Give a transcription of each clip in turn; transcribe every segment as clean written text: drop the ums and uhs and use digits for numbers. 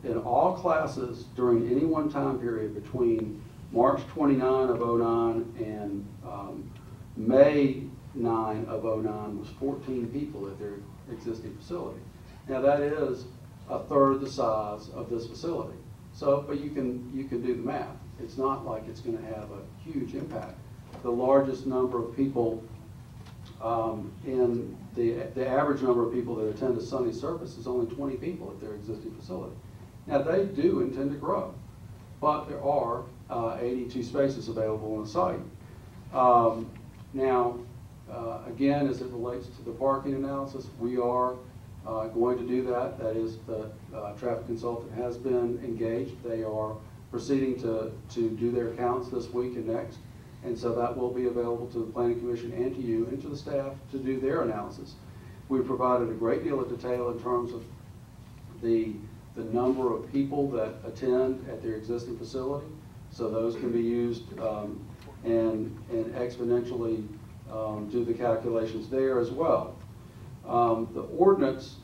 in all classes during any one time period between March 29 of 09 and May 9 of 09 was 14 people at their existing facility. Now that is a third the size of this facility. So, but you can do the math. It's not like it's going to have a huge impact. The largest number of people in the average number of people that attend a Sunday service is only 20 people at their existing facility. Now they do intend to grow, but there are 82 spaces available on the site. Now, again, as it relates to the parking analysis, we are going to do that. That is, the traffic consultant has been engaged. They are proceeding to do their counts this week and next. And so that will be available to the Planning Commission and to you and to the staff to do their analysis. We've provided a great deal of detail in terms of the number of people that attend at their existing facility. So those can be used and exponentially do the calculations there as well. The ordinance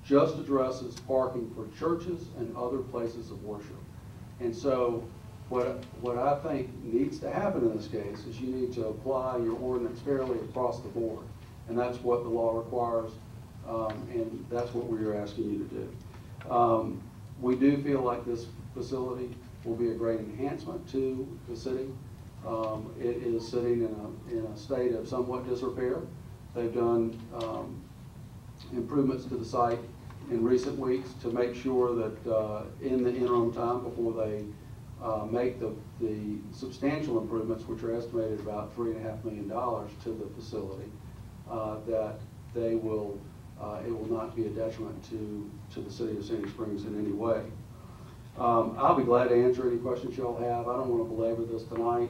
just addresses parking for churches and other places of worship. And so what I think needs to happen in this case is you need to apply your ordinance fairly across the board. And that's what the law requires, and that's what we are asking you to do. We do feel like this facility will be a great enhancement to the city. It is sitting in a state of somewhat disrepair. They've done improvements to the site in recent weeks to make sure that in the interim time before they make the substantial improvements, which are estimated about $3.5 million to the facility, that they will it will not be a detriment to the city of Sandy Springs in any way. I'll be glad to answer any questions you all have. I don't want to belabor this tonight.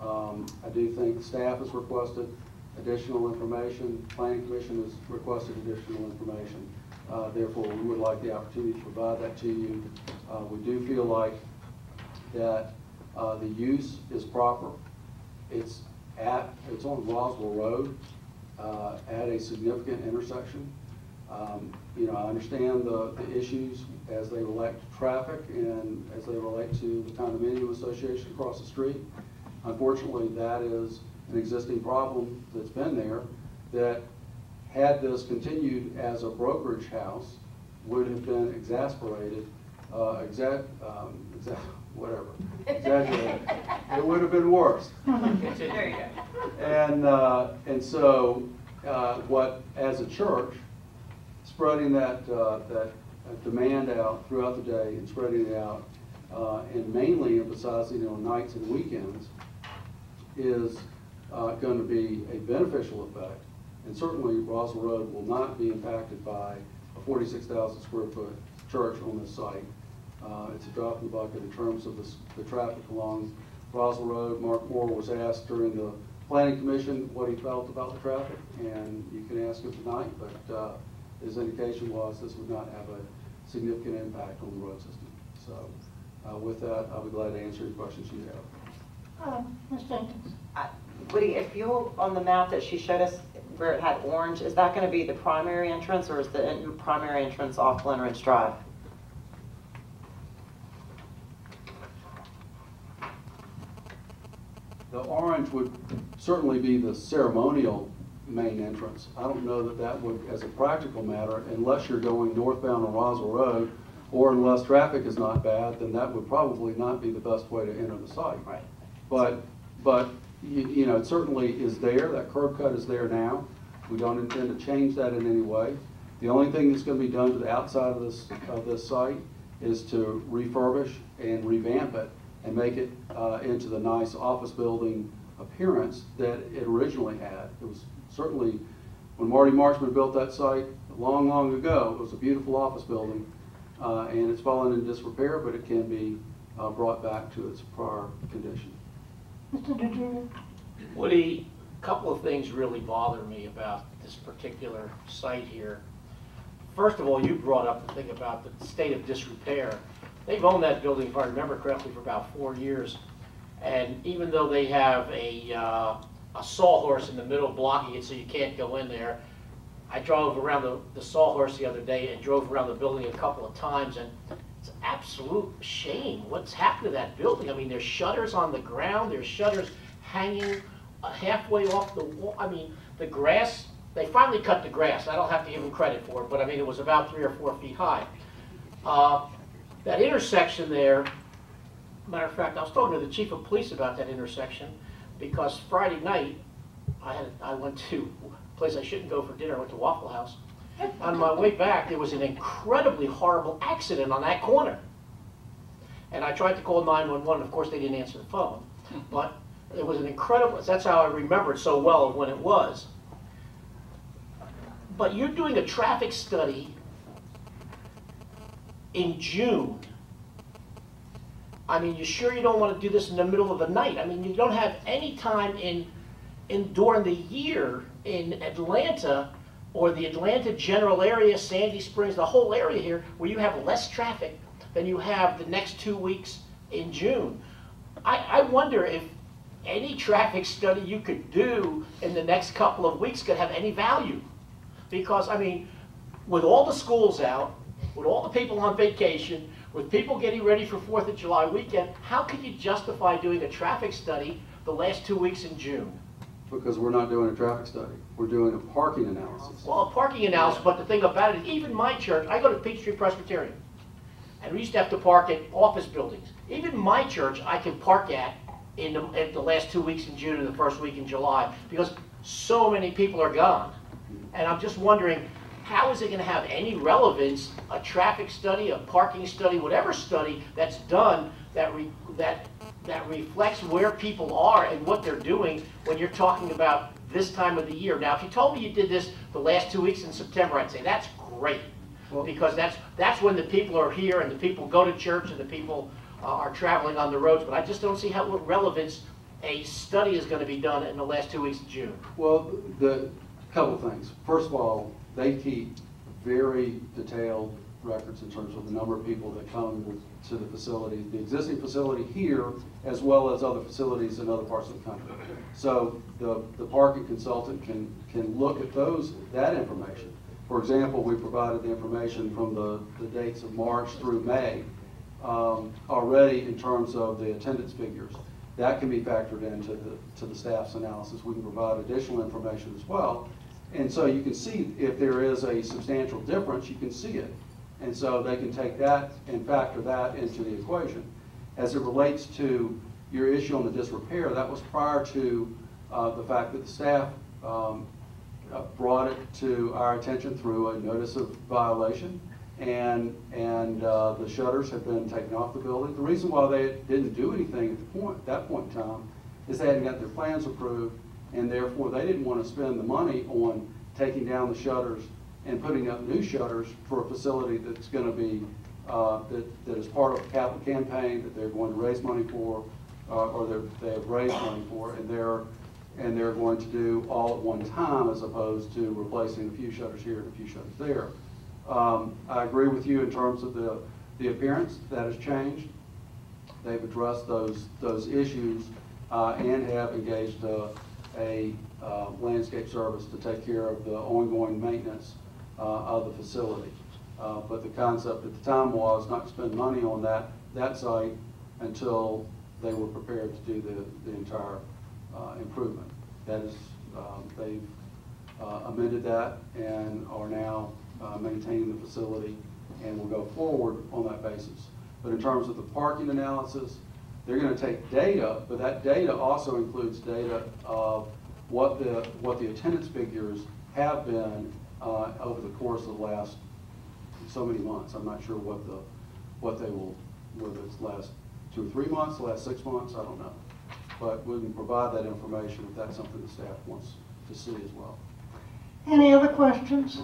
I do think the staff has requested additional information. Planning Commission has requested additional information. Therefore, we would like the opportunity to provide that to you. We do feel like that the use is proper. It's on Roswell Road at a significant intersection. You know, I understand the issues as they relate to traffic and as they relate to the condominium association across the street. Unfortunately, that is an existing problem that's been there that, had this continued as a brokerage house, would have been exasperated, exaggerated. It would have been worse. There you go. And so, what, as a church, spreading that demand out throughout the day and spreading it out, and mainly emphasizing it on nights and weekends, is going to be a beneficial effect. And certainly Roswell Road will not be impacted by a 46,000 square foot church on this site. It's a drop in the bucket in terms of the traffic along Roswell Road. Mark Moore was asked during the Planning Commission what he felt about the traffic, and you can ask him tonight, but his indication was this would not have a significant impact on the road system. So with that, I'll be glad to answer any questions you have. Ms. Jenkins. Woody, if you'll, on the map that she showed us where it had orange, is that going to be the primary entrance, or is the primary entrance off Glen Ridge Drive? The orange would certainly be the ceremonial main entrance. I don't know that that would, as a practical matter, unless you're going northbound on Roswell Road, or unless traffic is not bad, then that would probably not be the best way to enter the site. Right. But you know, it certainly is there. That curb cut is there now. We don't intend to change that in any way. The only thing that's going to be done to the outside of this site is to refurbish and revamp it and make it into the nice office building appearance that it originally had. It was certainly, when Marty Marchman built that site long, long ago, it was a beautiful office building, and it's fallen in disrepair, but it can be brought back to its prior condition. Mr. Deferral. Woody, a couple of things really bother me about this particular site here. First of all, you brought up the thing about the state of disrepair. They've owned that building, if I remember correctly, for about 4 years. And even though they have a sawhorse in the middle blocking it so you can't go in there, I drove around the Sawhorse the other day and drove around the building a couple of times, and it's an absolute shame what's happened to that building. I mean, there's shutters on the ground, there's shutters hanging halfway off the wall. I mean, the grass, they finally cut the grass. I don't have to give them credit for it, but I mean, it was about 3 or 4 feet high. That intersection there, matter of fact, I was talking to the chief of police about that intersection because Friday night, I went to a place I shouldn't go for dinner. I went to Waffle House. On my way back, there was an incredibly horrible accident on that corner. And I tried to call 911. Of course, they didn't answer the phone. But it was an incredible, that's how I remembered so well when it was. But you're doing a traffic study in June. I mean, you sure you don't want to do this in the middle of the night? I mean, you don't have any time during the year in Atlanta or the Atlanta general area, Sandy Springs, the whole area here, where you have less traffic than you have the next 2 weeks in June. I wonder if any traffic study you could do in the next couple of weeks could have any value. Because, I mean, with all the schools out, with all the people on vacation, with people getting ready for 4th of July weekend, how can you justify doing a traffic study the last 2 weeks in June? Because we're not doing a traffic study. We're doing a parking analysis. Well, a parking analysis, but the thing about it is, even my church, I go to Peachtree Presbyterian, and we used to have to park at office buildings. Even my church, I can park at the last 2 weeks in June and the first week in July, because so many people are gone. And I'm just wondering, how is it going to have any relevance, a traffic study, a parking study, whatever study that's done that reflects where people are and what they're doing when you're talking about this time of the year? Now, if you told me you did this the last 2 weeks in September, I'd say that's great. Well, because that's when the people are here and the people go to church and the people are traveling on the roads. But I just don't see what relevance a study is going to be done in the last 2 weeks of June. Well, the couple of things. First of all, they keep very detailed records in terms of the number of people that come to the facility, the existing facility here, as well as other facilities in other parts of the country. So the parking consultant can look at that information. For example, we provided the information from the dates of March through May already in terms of the attendance figures. That can be factored into the staff's analysis. We can provide additional information as well. And so you can see if there is a substantial difference, you can see it. And so they can take that and factor that into the equation. As it relates to your issue on the disrepair, that was prior to the fact that the staff brought it to our attention through a notice of violation, and the shutters have been taken off the building. The reason why they didn't do anything at that point in time is they hadn't got their plans approved, and therefore they didn't want to spend the money on taking down the shutters and putting up new shutters for a facility that's going to be that is part of a capital campaign that they're going to raise money for, or they have raised money for, and they're going to do all at one time, as opposed to replacing a few shutters here and a few shutters there. I agree with you in terms of the appearance. That has changed. They've addressed those issues and have engaged a landscape service to take care of the ongoing maintenance of the facility. But the concept at the time was not to spend money on that site until they were prepared to do the entire improvement. That is, they've amended that and are now maintaining the facility, and will go forward on that basis. But in terms of the parking analysis, they're going to take data, but that data also includes data of what the attendance figures have been over the course of the last so many months. I'm not sure what they will, whether it's the last 2 or 3 months, the last 6 months, I don't know. But we can provide that information if that's something the staff wants to see as well. Any other questions?